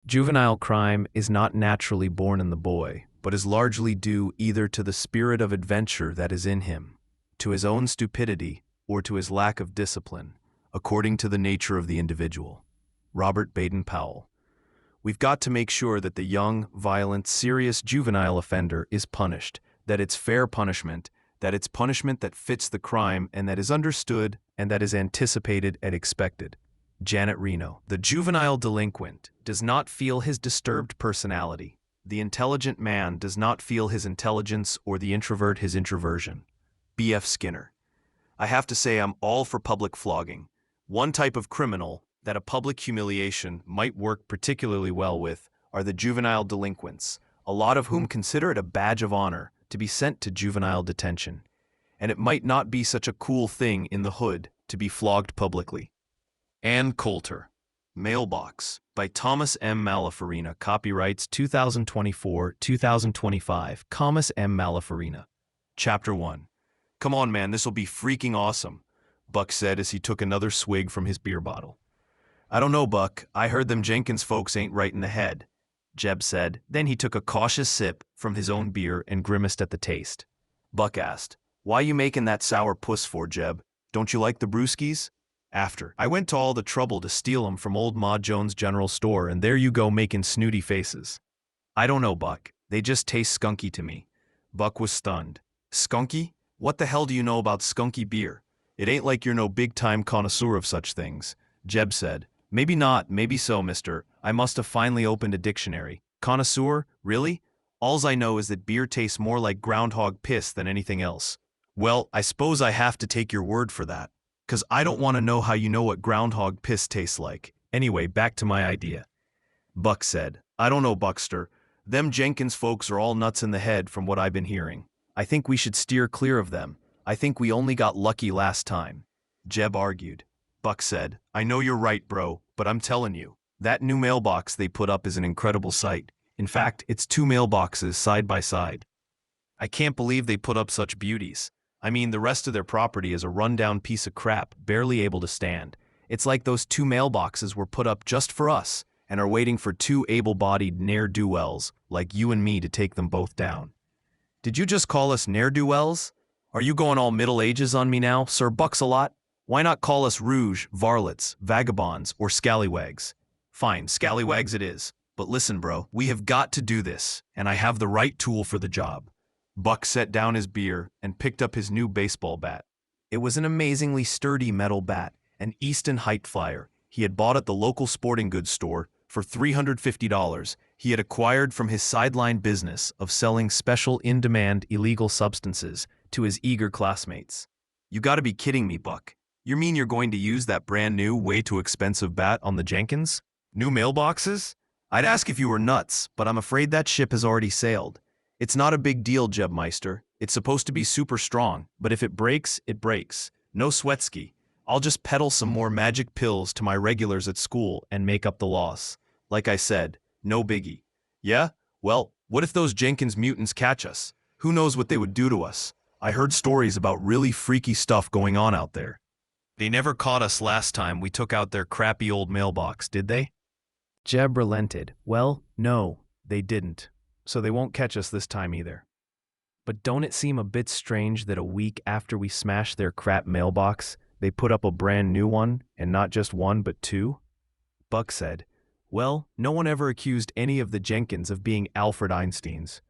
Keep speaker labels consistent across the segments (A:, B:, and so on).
A: Juvenile crime is not naturally born in the boy, but is largely due either to the spirit of adventure that is in him, to his own stupidity, or to his lack of discipline, according to the nature of the individual. Robert Baden-Powell. We've got to make sure that the young, violent, serious juvenile offender is punished, that it's fair punishment, that it's punishment that fits the crime and that is understood and that is anticipated and expected. Janet Reno. The juvenile delinquent does not feel his disturbed personality. The intelligent man does not feel his intelligence or the introvert his introversion. B.F. Skinner. I have to say I'm all for public flogging. One type of criminal that a public humiliation might work particularly well with are the juvenile delinquents, a lot of whom consider it a badge of honor to be sent to juvenile detention. And it might not be such a cool thing in the hood to be flogged publicly. Ann Coulter. Mailbox, by Thomas M Malafarina, copyrights 2024-2025, Thomas M Malafarina. Chapter 1. Come on, man, this'll be freaking awesome, Buck said as he took another swig from his beer bottle. I don't know, Buck. I heard them Jenkins folks ain't right in the head, Jeb said. Then he took a cautious sip from his own beer and grimaced at the taste. Buck asked, Why you making that sour puss for, Jeb? Don't you like the brewskis? After I went to all the trouble to steal 'em from old Ma Jones' general store, and there you go making snooty faces. I don't know, Buck. They just taste skunky to me. Buck was stunned. Skunky? What the hell do you know about skunky beer? It ain't like you're no big-time connoisseur of such things, Jeb said. Maybe not, maybe so, mister. I must have finally opened a dictionary. Connoisseur? Really? Alls I know is that beer tastes more like groundhog piss than anything else. Well, I suppose I have to take your word for that. 'Cause I don't want to know how you know what groundhog piss tastes like. Anyway, back to my idea. Buck said, I don't know, Buckster. Them Jenkins folks are all nuts in the head from what I've been hearing. I think we should steer clear of them. I think we only got lucky last time. Jeb argued. Buck said, I know you're right, bro, but I'm telling you, that new mailbox they put up is an incredible sight. In fact, it's two mailboxes side by side. I can't believe they put up such beauties. I mean, the rest of their property is a rundown piece of crap, barely able to stand. It's like those two mailboxes were put up just for us, and are waiting for two able-bodied ne'er-do-wells, like you and me, to take them both down. Did you just call us ne'er-do-wells? Are you going all Middle Ages on me now, Sir Bucks-a-lot? Why not call us rouge, varlets, vagabonds, or scallywags? Fine, scallywags it is. But listen, bro, we have got to do this, and I have the right tool for the job. Buck set down his beer and picked up his new baseball bat. It was an amazingly sturdy metal bat, an Easton Height Flyer he had bought at the local sporting goods store for $350 he had acquired from his sideline business of selling special in-demand illegal substances to his eager classmates. You gotta be kidding me, Buck. You mean you're going to use that brand new, way too expensive bat on the Jenkins? New mailboxes? I'd ask if you were nuts, but I'm afraid that ship has already sailed. It's not a big deal, Jebmeister. It's supposed to be super strong, but if it breaks, it breaks. No sweatski. I'll just peddle some more magic pills to my regulars at school and make up the loss. Like I said, no biggie. Yeah? Well, what if those Jenkins mutants catch us? Who knows what they would do to us? I heard stories about really freaky stuff going on out there. They never caught us last time we took out their crappy old mailbox, did they? Jeb relented. Well, no, they didn't. So they won't catch us this time either. But don't it seem a bit strange that a week after we smashed their crap mailbox, they put up a brand new one, and not just one but two? Buck said, Well, no one ever accused any of the Jenkins of being Alfred Einsteins.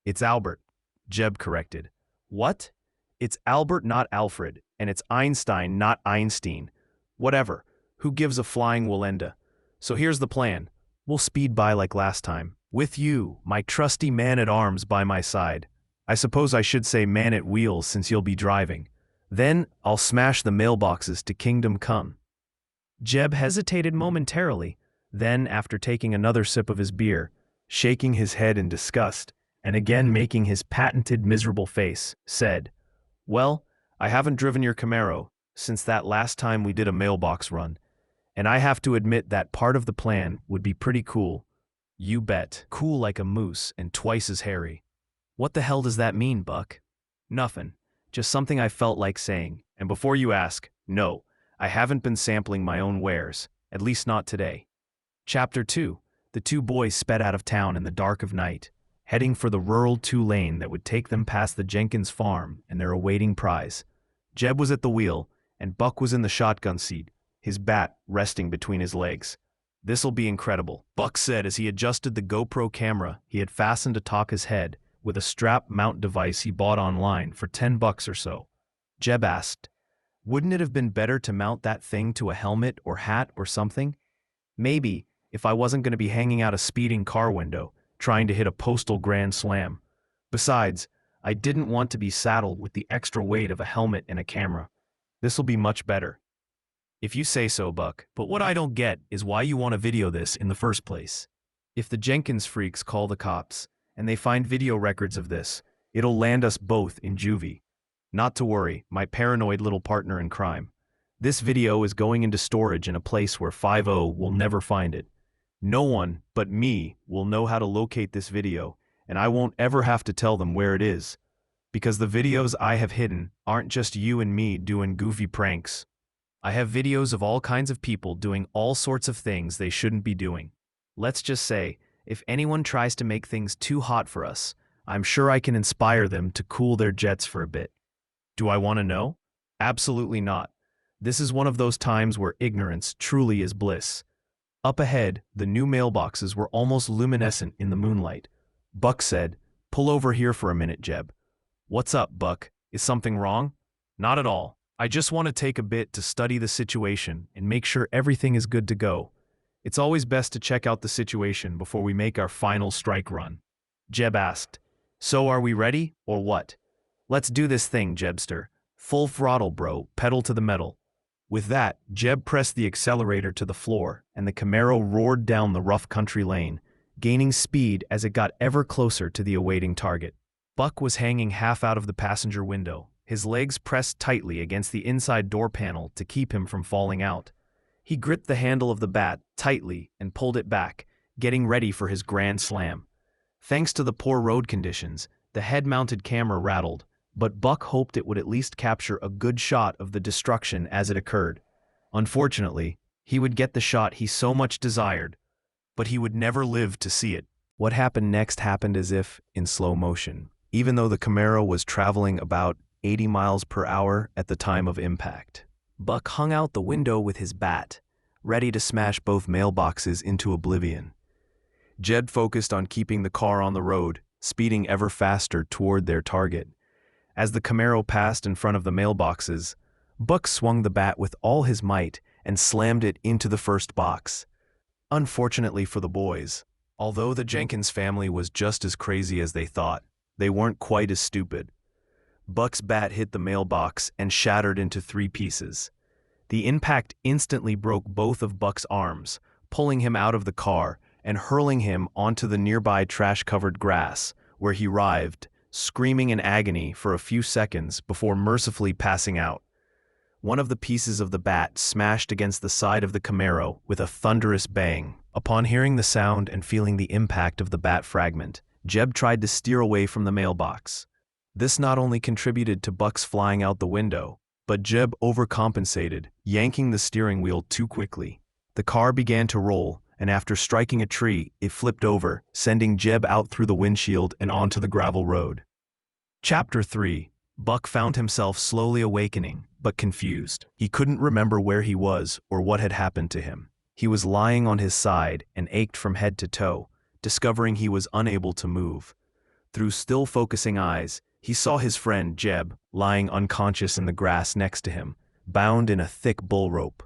A: It's Albert, Jeb corrected. What? It's Albert, not Alfred, and it's Einstein, not Einstein. Whatever. Who gives a flying Wallenda? So here's the plan. We'll speed by like last time. With you, my trusty man-at-arms by my side. I suppose I should say man-at-wheels since you'll be driving. Then I'll smash the mailboxes to kingdom come. Jeb hesitated momentarily, then after taking another sip of his beer, shaking his head in disgust, and again making his patented miserable face, said, Well, I haven't driven your Camaro since that last time we did a mailbox run, and I have to admit that part of the plan would be pretty cool. You bet. Cool like a moose and twice as hairy. What the hell does that mean, Buck? Nothin'. Just something I felt like saying. And before you ask, no, I haven't been sampling my own wares, at least not today. Chapter 2. The two boys sped out of town in the dark of night, heading for the rural two-lane that would take them past the Jenkins farm and their awaiting prize. Jeb was at the wheel, and Buck was in the shotgun seat, his bat resting between his legs. "This'll be incredible," Buck said as he adjusted the GoPro camera he had fastened atop his head with a strap mount device he bought online for $10 or so. Jeb asked, "Wouldn't it have been better to mount that thing to a helmet or hat or something? Maybe, if I wasn't going to be hanging out a speeding car window, trying to hit a postal grand slam. Besides, I didn't want to be saddled with the extra weight of a helmet and a camera. This'll be much better." "If you say so, Buck, but what I don't get is why you want to video this in the first place. If the Jenkins freaks call the cops, and they find video records of this, it'll land us both in juvie. Not to worry, my paranoid little partner in crime. This video is going into storage in a place where 50 will never find it. No one but me will know how to locate this video, and I won't ever have to tell them where it is. Because the videos I have hidden aren't just you and me doing goofy pranks. I have videos of all kinds of people doing all sorts of things they shouldn't be doing. Let's just say, if anyone tries to make things too hot for us, I'm sure I can inspire them to cool their jets for a bit. Do I want to know? Absolutely not. This is one of those times where ignorance truly is bliss." Up ahead, the new mailboxes were almost luminescent in the moonlight. Buck said, "Pull over here for a minute, Jeb." "What's up, Buck? Is something wrong?" "Not at all. I just want to take a bit to study the situation and make sure everything is good to go. It's always best to check out the situation before we make our final strike run." Jeb asked, "So are we ready, or what?" "Let's do this thing, Jebster. Full throttle, bro, pedal to the metal." With that, Jeb pressed the accelerator to the floor, and the Camaro roared down the rough country lane, gaining speed as it got ever closer to the awaiting target. Buck was hanging half out of the passenger window, his legs pressed tightly against the inside door panel to keep him from falling out. He gripped the handle of the bat tightly and pulled it back, getting ready for his grand slam. Thanks to the poor road conditions, the head-mounted camera rattled, but Buck hoped it would at least capture a good shot of the destruction as it occurred. Unfortunately, he would get the shot he so much desired, but he would never live to see it. What happened next happened as if in slow motion, even though the Camaro was traveling about 80 miles per hour at the time of impact. Buck hung out the window with his bat, ready to smash both mailboxes into oblivion. Jed focused on keeping the car on the road, speeding ever faster toward their target. As the Camaro passed in front of the mailboxes, Buck swung the bat with all his might and slammed it into the first box. Unfortunately for the boys, although the Jenkins family was just as crazy as they thought, they weren't quite as stupid. Buck's bat hit the mailbox and shattered into 3 pieces. The impact instantly broke both of Buck's arms, pulling him out of the car and hurling him onto the nearby trash-covered grass, where he writhed, screaming in agony for a few seconds before mercifully passing out. One of the pieces of the bat smashed against the side of the Camaro with a thunderous bang. Upon hearing the sound and feeling the impact of the bat fragment, Jeb tried to steer away from the mailbox. This not only contributed to Buck's flying out the window, but Jeb overcompensated, yanking the steering wheel too quickly. The car began to roll, and after striking a tree, it flipped over, sending Jeb out through the windshield and onto the gravel road. Chapter 3. Buck found himself slowly awakening, but confused. He couldn't remember where he was or what had happened to him. He was lying on his side and ached from head to toe, discovering he was unable to move. Through still focusing eyes, he saw his friend Jeb lying unconscious in the grass next to him, bound in a thick bull rope.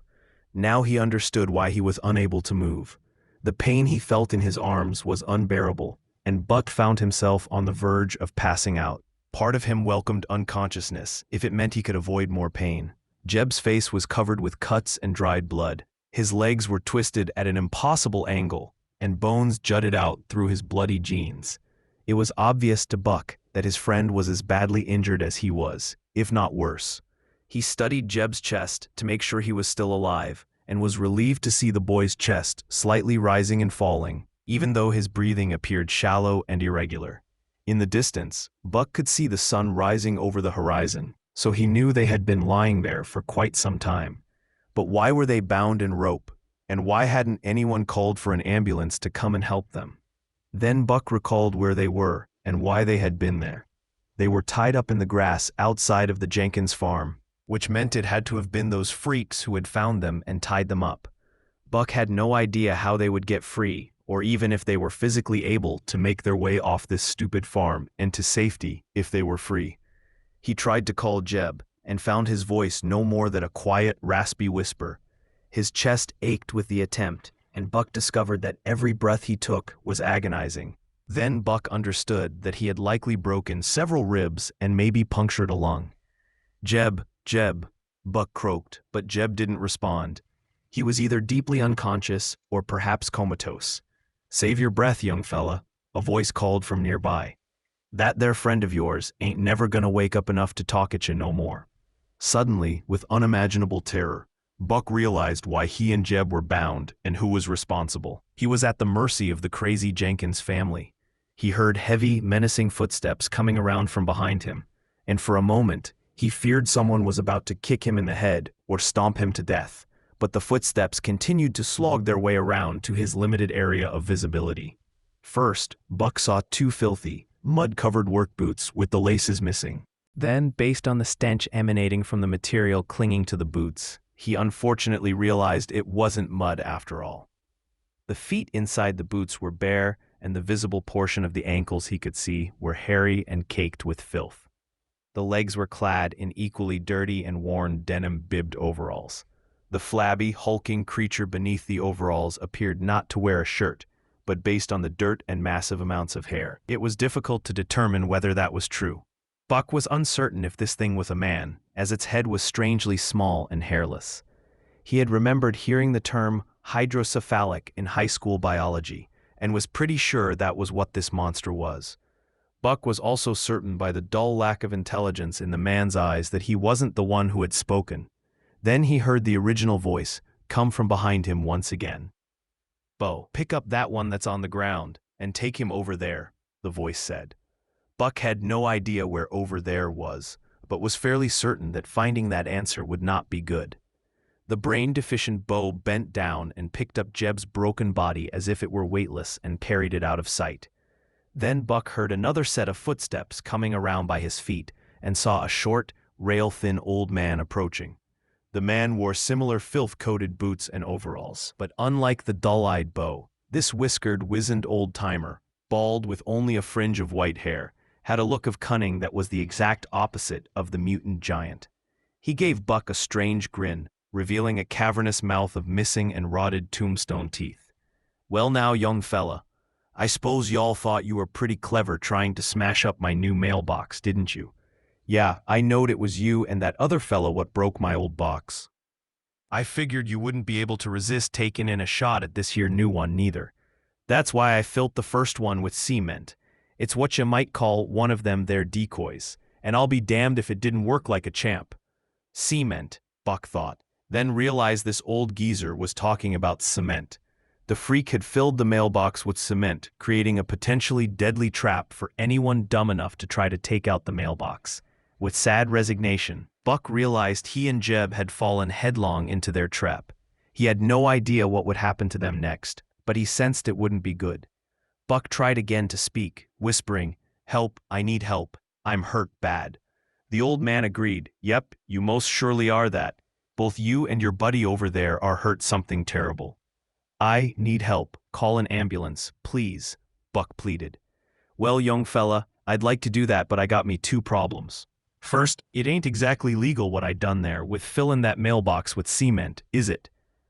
A: Now he understood why he was unable to move. The pain he felt in his arms was unbearable, and Buck found himself on the verge of passing out. Part of him welcomed unconsciousness if it meant he could avoid more pain. Jeb's face was covered with cuts and dried blood. His legs were twisted at an impossible angle, and bones jutted out through his bloody jeans. It was obvious to Buck that his friend was as badly injured as he was, if not worse. He studied Jeb's chest to make sure he was still alive, and was relieved to see the boy's chest slightly rising and falling, even though his breathing appeared shallow and irregular. In the distance, Buck could see the sun rising over the horizon, so he knew they had been lying there for quite some time. But why were they bound in rope? And why hadn't anyone called for an ambulance to come and help them? Then Buck recalled where they were and why they had been there. They were tied up in the grass outside of the Jenkins farm, which meant it had to have been those freaks who had found them and tied them up. Buck had no idea how they would get free, or even if they were physically able to make their way off this stupid farm and to safety if they were free. He tried to call Jeb, and found his voice no more than a quiet, raspy whisper. His chest ached with the attempt, and Buck discovered that every breath he took was agonizing. Then Buck understood that he had likely broken several ribs and maybe punctured a lung. "Jeb, Jeb," Buck croaked, but Jeb didn't respond. He was either deeply unconscious or perhaps comatose. "Save your breath, young fella," a voice called from nearby. "That there friend of yours ain't never gonna wake up enough to talk at you no more." Suddenly, with unimaginable terror, Buck realized why he and Jeb were bound and who was responsible. He was at the mercy of the crazy Jenkins family. He heard heavy, menacing footsteps coming around from behind him, and for a moment, he feared someone was about to kick him in the head or stomp him to death, but the footsteps continued to slog their way around to his limited area of visibility. First, Buck saw two filthy, mud-covered work boots with the laces missing. Then, based on the stench emanating from the material clinging to the boots, he unfortunately realized it wasn't mud after all. The feet inside the boots were bare, and the visible portion of the ankles he could see were hairy and caked with filth. The legs were clad in equally dirty and worn denim-bibbed overalls. The flabby, hulking creature beneath the overalls appeared not to wear a shirt, but based on the dirt and massive amounts of hair, it was difficult to determine whether that was true. Buck was uncertain if this thing was a man, as its head was strangely small and hairless. He had remembered hearing the term hydrocephalic in high school biology, and was pretty sure that was what this monster was. Buck was also certain by the dull lack of intelligence in the man's eyes that he wasn't the one who had spoken. Then he heard the original voice come from behind him once again. "Bo, pick up that one that's on the ground, and take him over there," the voice said. Buck had no idea where over there was, but was fairly certain that finding that answer would not be good. The brain-deficient Bo bent down and picked up Jeb's broken body as if it were weightless and carried it out of sight. Then Buck heard another set of footsteps coming around by his feet and saw a short, rail-thin old man approaching. The man wore similar filth-coated boots and overalls, but unlike the dull-eyed Bo, this whiskered, wizened old-timer, bald with only a fringe of white hair, had a look of cunning that was the exact opposite of the mutant giant. He gave Buck a strange grin, revealing a cavernous mouth of missing and rotted tombstone teeth. "Well now, young fella, I suppose y'all thought you were pretty clever trying to smash up my new mailbox, didn't you? Yeah, I knowed it was you and that other fella what broke my old box. I figured you wouldn't be able to resist taking in a shot at this here new one neither. That's why I filled the first one with cement. It's what you might call one of them there decoys, and I'll be damned if it didn't work like a champ." Cement, Buck thought, then realized this old geezer was talking about cement. The freak had filled the mailbox with cement, creating a potentially deadly trap for anyone dumb enough to try to take out the mailbox. With sad resignation, Buck realized he and Jeb had fallen headlong into their trap. He had no idea what would happen to them next, but he sensed it wouldn't be good. Buck tried again to speak, whispering, "Help, I need help. I'm hurt bad." The old man agreed, "Yep, you most surely are that. Both you and your buddy over there are hurt something terrible." "I need help. Call an ambulance, please," Buck pleaded. "Well, young fella, I'd like to do that, but I got me two problems. First, it ain't exactly legal what I done there with filling that mailbox with cement, is it?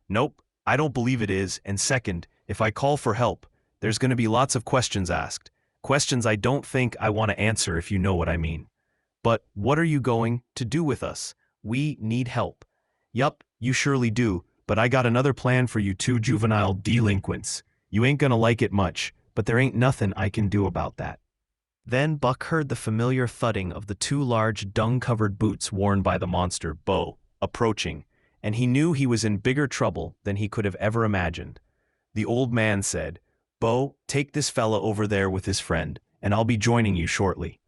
A: Nope, I don't believe it is, and second, if I call for help, there's gonna be lots of questions asked. Questions I don't think I want to answer if you know what I mean. But what are you going to do with us? We need help." "Yup, you surely do, but I got another plan for you two juvenile delinquents. You ain't gonna like it much, but there ain't nothing I can do about that." Then Buck heard the familiar thudding of the two large dung-covered boots worn by the monster, Bo, approaching, and he knew he was in bigger trouble than he could have ever imagined. The old man said, "Bo, take this fella over there with his friend, and I'll be joining you shortly."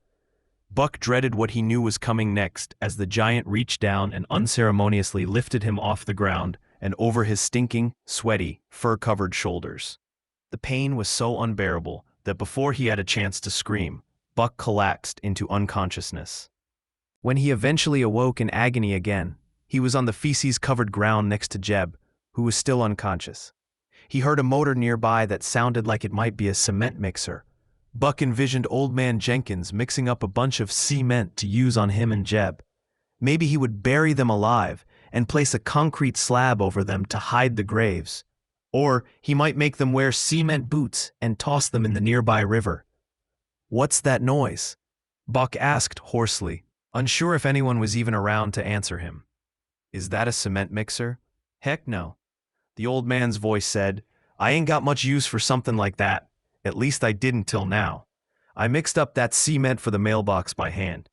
A: Buck dreaded what he knew was coming next as the giant reached down and unceremoniously lifted him off the ground and over his stinking, sweaty, fur-covered shoulders. The pain was so unbearable that before he had a chance to scream, Buck collapsed into unconsciousness. When he eventually awoke in agony again, he was on the feces-covered ground next to Jeb, who was still unconscious. He heard a motor nearby that sounded like it might be a cement mixer. Buck envisioned Old Man Jenkins mixing up a bunch of cement to use on him and Jeb. Maybe he would bury them alive and place a concrete slab over them to hide the graves. Or he might make them wear cement boots and toss them in the nearby river. "What's that noise?" Buck asked hoarsely, unsure if anyone was even around to answer him. "Is that a cement mixer?" "Heck no." The old man's voice said, "I ain't got much use for something like that. At least I didn't till now. I mixed up that cement for the mailbox by hand.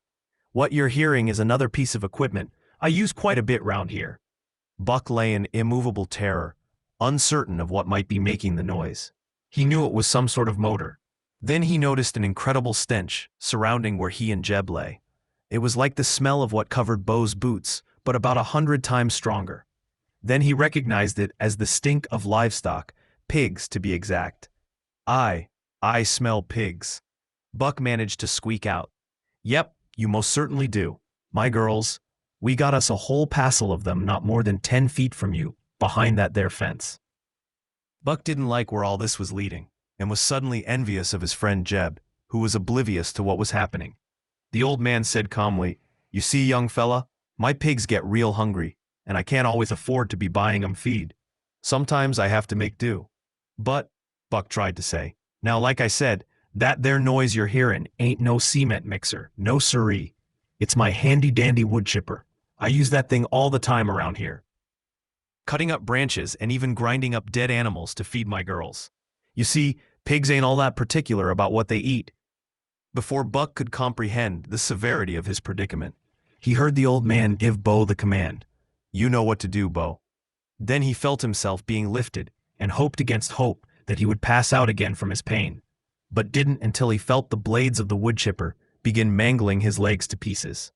A: What you're hearing is another piece of equipment I use quite a bit round here." Buck lay in immovable terror, uncertain of what might be making the noise. He knew it was some sort of motor. Then he noticed an incredible stench surrounding where he and Jeb lay. It was like the smell of what covered Bo's boots, but about 100 times stronger. Then he recognized it as the stink of livestock, pigs to be exact. I smell pigs." Buck managed to squeak out. "Yep, you most certainly do. My girls, we got us a whole passel of them not more than 10 feet from you, behind that there fence." Buck didn't like where all this was leading, and was suddenly envious of his friend Jeb, who was oblivious to what was happening. The old man said calmly, "You see, young fella, my pigs get real hungry, and I can't always afford to be buying 'em feed. Sometimes I have to make do." "But," Buck tried to say, "now like I said, that there noise you're hearing ain't no cement mixer, no siree. It's my handy-dandy wood chipper. I use that thing all the time around here. Cutting up branches and even grinding up dead animals to feed my girls. You see, pigs ain't all that particular about what they eat." Before Buck could comprehend the severity of his predicament, he heard the old man give Bo the command, "You know what to do, Bo." Then he felt himself being lifted, and hoped against hope that he would pass out again from his pain, but didn't until he felt the blades of the wood chipper begin mangling his legs to pieces.